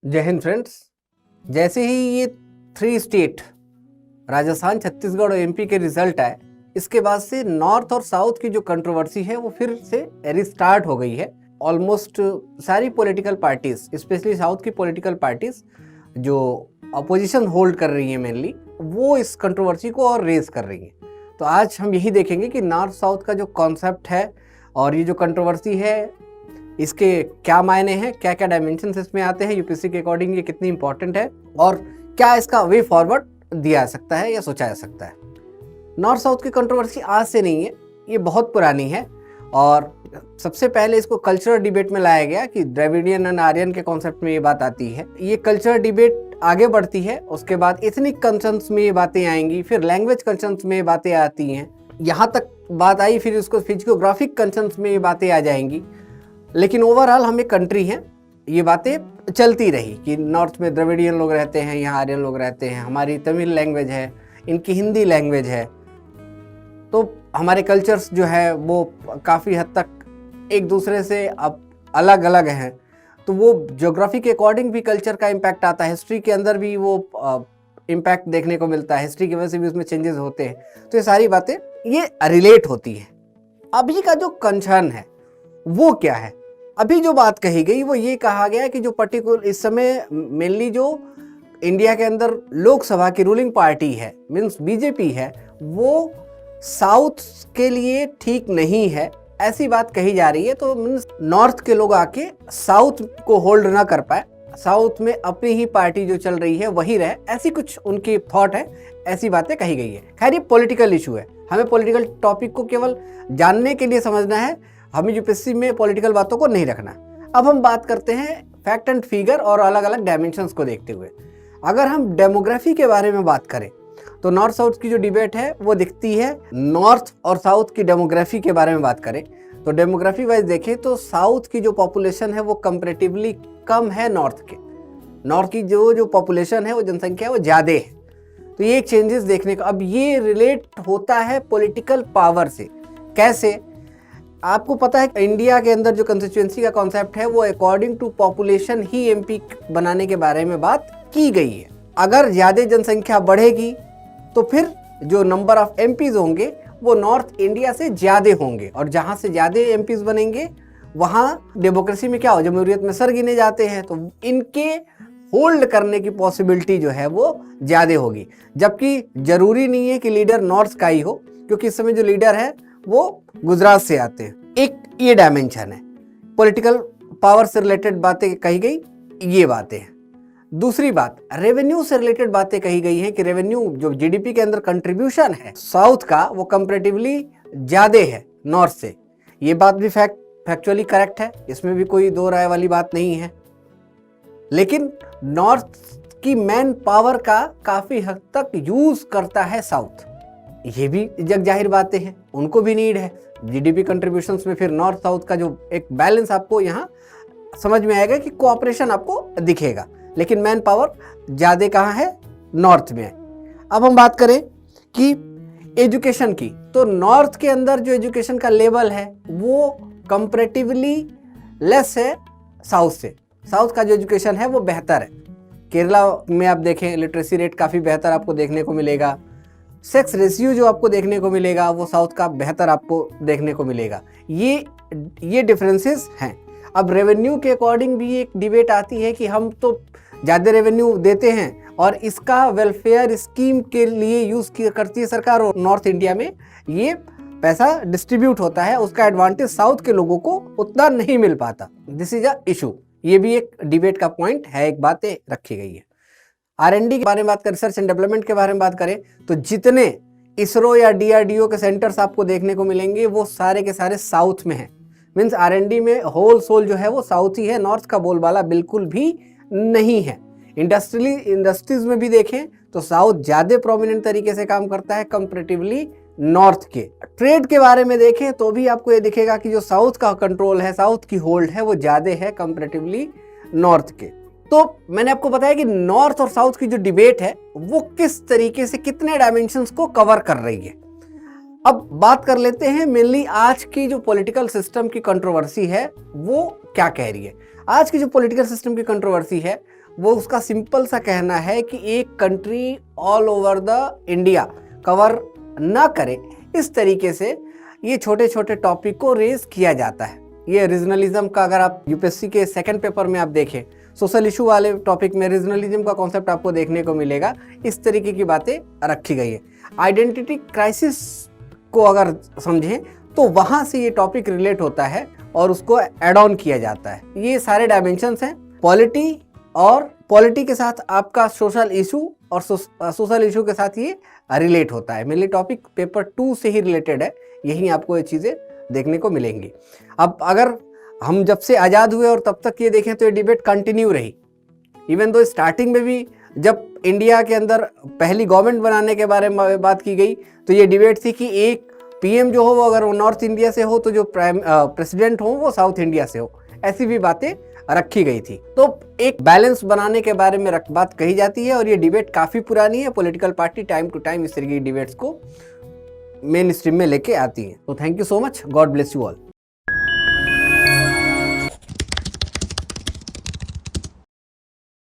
जय हिंद फ्रेंड्स। जैसे ही ये 3 स्टेट राजस्थान, छत्तीसगढ़ और एमपी के रिजल्ट आए, इसके बाद से नॉर्थ और साउथ की जो कंट्रोवर्सी है वो फिर से रिस्टार्ट हो गई है। ऑलमोस्ट सारी पॉलिटिकल पार्टीज, स्पेशली साउथ की पॉलिटिकल पार्टीज जो अपोजिशन होल्ड कर रही हैं मेनली, वो इस कंट्रोवर्सी को और रेज कर रही हैं। तो आज हम यही देखेंगे कि नॉर्थ साउथ का जो कॉन्सेप्ट है और ये जो कंट्रोवर्सी है, इसके क्या मायने हैं, क्या क्या डायमेंशंस इसमें आते हैं, यूपीएससी के अकॉर्डिंग ये कितनी इंपॉर्टेंट है और क्या इसका वे फॉरवर्ड दिया जा सकता है या सोचा जा सकता है। नॉर्थ साउथ की कंट्रोवर्सी आज से नहीं है, ये बहुत पुरानी है। और सबसे पहले इसको कल्चरल डिबेट में लाया गया कि द्रविडियन एंड आर्यन के कॉन्सेप्ट में ये बात आती है। ये कल्चरल डिबेट आगे बढ़ती है, उसके बाद एथनिक कंसर्न्स में ये बातें आएंगी, फिर लैंग्वेज कंसर्न्स में ये बातें आती हैं, यहाँ तक बात आई, फिर उसको फिजियोग्राफिक कंसर्न्स में ये बातें आ जाएंगी। लेकिन ओवरऑल हम एक कंट्री हैं, ये बातें चलती रही कि नॉर्थ में द्रविडियन लोग रहते हैं, यहाँ आर्यन लोग रहते हैं, हमारी तमिल लैंग्वेज है, इनकी हिंदी लैंग्वेज है, तो हमारे कल्चर्स जो है वो काफ़ी हद तक एक दूसरे से अब अलग अलग हैं। तो वो ज्योग्राफी के अकॉर्डिंग भी कल्चर का इम्पैक्ट आता है, हिस्ट्री के अंदर भी वो इम्पैक्ट देखने को मिलता है, हिस्ट्री की वजह से भी उसमें चेंजेस होते हैं। तो ये सारी बातें ये रिलेट होती हैं। अभी का जो कंसर्न है वो क्या है? अभी जो बात कही गई वो ये कहा गया कि जो पर्टिकुलर इस समय मेनली जो इंडिया के अंदर लोकसभा की रूलिंग पार्टी है, मीन्स बीजेपी है, वो साउथ के लिए ठीक नहीं है, ऐसी बात कही जा रही है। तो मीन्स नॉर्थ के लोग आके साउथ को होल्ड ना कर पाए, साउथ में अपनी ही पार्टी जो चल रही है वही रहे, ऐसी कुछ उनकी थॉट है, ऐसी बातें कही गई है। खैर ये पॉलिटिकल इशू है, हमें पॉलिटिकल टॉपिक को केवल जानने के लिए समझना है, हमें यूपीएससी में पॉलिटिकल बातों को नहीं रखना। अब हम बात करते हैं फैक्ट एंड फिगर और अलग अलग डायमेंशंस को देखते हुए। अगर हम डेमोग्राफी के बारे में बात करें तो नॉर्थ साउथ की जो डिबेट है वो दिखती है। नॉर्थ और साउथ की डेमोग्राफी के बारे में बात करें तो डेमोग्राफी वाइज देखें तो साउथ की जो पॉपुलेशन है वो कंपैरेटिवली कम है नॉर्थ के। नॉर्थ की जो पॉपुलेशन है, वो जनसंख्या है, वो ज़्यादा है। तो ये एक चेंजेस देखने को, अब ये रिलेट होता है पॉलिटिकल पावर से। कैसे? आपको पता है इंडिया के अंदर जो कंस्टिट्यूएंसी का कॉन्सेप्ट है वो अकॉर्डिंग टू पॉपुलेशन ही एमपी बनाने के बारे में बात की गई है। अगर ज़्यादा जनसंख्या बढ़ेगी तो फिर जो नंबर ऑफ एमपीज होंगे वो नॉर्थ इंडिया से ज़्यादा होंगे, और जहाँ से ज़्यादा एमपीज बनेंगे वहाँ डेमोक्रेसी में क्या हो, जमहूरियत में सर गिने जाते हैं, तो इनके होल्ड करने की पॉसिबिलिटी जो है वो ज़्यादा होगी। जबकि ज़रूरी नहीं है कि लीडर नॉर्थ का ही हो, क्योंकि इस समय जो लीडर है वो गुजरात से आते हैं। एक ये डायमेंशन है, पॉलिटिकल पावर से रिलेटेड बातें कही गई, ये बातें हैं। दूसरी बात, रेवेन्यू से रिलेटेड बातें कही गई हैं कि रेवेन्यू जो जीडीपी के अंदर कंट्रीब्यूशन है साउथ का, वो कंपैरेटिवली ज़्यादा है नॉर्थ से। ये बात भी फैक्चुअली करेक्ट है, इसमें भी कोई दो राय वाली बात नहीं है। लेकिन नॉर्थ की मैन पावर का काफ़ी हद तक यूज़ करता है साउथ, ये भी जग जाहिर बातें हैं, उनको भी नीड है जीडीपी कंट्रीब्यूशंस में। फिर नॉर्थ साउथ का जो एक बैलेंस आपको यहाँ समझ में आएगा कि कोऑपरेशन आपको दिखेगा, लेकिन मैन पावर ज़्यादा कहाँ है, नॉर्थ में है। अब हम बात करें कि एजुकेशन की, तो नॉर्थ के अंदर जो एजुकेशन का लेवल है वो कंपैरेटिवली लेस है साउथ से। साउथ का जो एजुकेशन है वो बेहतर है। केरला में आप देखें लिटरेसी रेट काफ़ी बेहतर आपको देखने को मिलेगा, सेक्स रेशियो जो आपको देखने को मिलेगा वो साउथ का बेहतर आपको देखने को मिलेगा। ये डिफरेंसेस हैं। अब रेवेन्यू के अकॉर्डिंग भी एक डिबेट आती है कि हम तो ज़्यादा रेवेन्यू देते हैं और इसका वेलफेयर स्कीम के लिए यूज़ करती है सरकार, और नॉर्थ इंडिया में ये पैसा डिस्ट्रीब्यूट होता है, उसका एडवांटेज साउथ के लोगों को उतना नहीं मिल पाता। दिस इज अ इशू, ये भी एक डिबेट का पॉइंट है, एक बातें रखी गई है। R&D के बारे में बात करें, रिसर्च एंड डेवलपमेंट के बारे में बात करें तो जितने इसरो या DRDO के सेंटर्स आपको देखने को मिलेंगे वो सारे के सारे साउथ में हैं। मीन्स R&D में होल सोल जो है वो साउथ ही है, नॉर्थ का बोलबाला बिल्कुल भी नहीं है। इंडस्ट्रीज में भी देखें तो साउथ ज़्यादा प्रोमिनेंट तरीके से काम करता है कंपैरेटिवली नॉर्थ के। ट्रेड के बारे में देखें तो भी आपको ये दिखेगा कि जो साउथ का कंट्रोल है, साउथ की होल्ड है, वो ज़्यादा है कंपैरेटिवली नॉर्थ के। तो मैंने आपको बताया कि नॉर्थ और साउथ की जो डिबेट है वो किस तरीके से कितने डायमेंशंस को कवर कर रही है। अब बात कर लेते हैं मेनली आज की जो पॉलिटिकल सिस्टम की कंट्रोवर्सी है वो क्या कह रही है। आज की जो पॉलिटिकल सिस्टम की कंट्रोवर्सी है वो उसका सिंपल सा कहना है कि एक country all over the India cover ना करे, इस तरीके से ये छोटे छोटे टॉपिक को रेज किया जाता है। ये रीजनलिज्म का अगर आप यूपीएससी के सेकंड पेपर में आप देखें, सोशल इशू वाले टॉपिक में रीजनलिज्म का कॉन्सेप्ट आपको देखने को मिलेगा। इस तरीके की बातें रखी गई है। आइडेंटिटी क्राइसिस को अगर समझें तो वहां से ये टॉपिक रिलेट होता है और उसको एड ऑन किया जाता है। ये सारे डायमेंशंस हैं पॉलिटी, और पॉलिटी के साथ आपका सोशल इशू, और सोशल इशू के साथ ये रिलेट होता है। मेनली टॉपिक पेपर 2 से ही रिलेटेड है, यही आपको ये चीज़ें देखने को मिलेंगी। अब अगर हम जब से आज़ाद हुए और तब तक ये देखें तो ये डिबेट कंटिन्यू रही। इवन दो स्टार्टिंग में भी जब इंडिया के अंदर पहली गवर्नमेंट बनाने के बारे में बात की गई तो ये डिबेट थी कि एक पीएम जो हो वो अगर वो नॉर्थ इंडिया से हो तो जो प्रेसिडेंट हो वो साउथ इंडिया से हो, ऐसी भी बातें रखी गई थी। तो एक बैलेंस बनाने के बारे में बात कही जाती है और ये डिबेट काफ़ी पुरानी है। Political party time to time इस तरह की डिबेट्स को मेन स्ट्रीम में लेके आती है। तो thank you so much, God bless you all.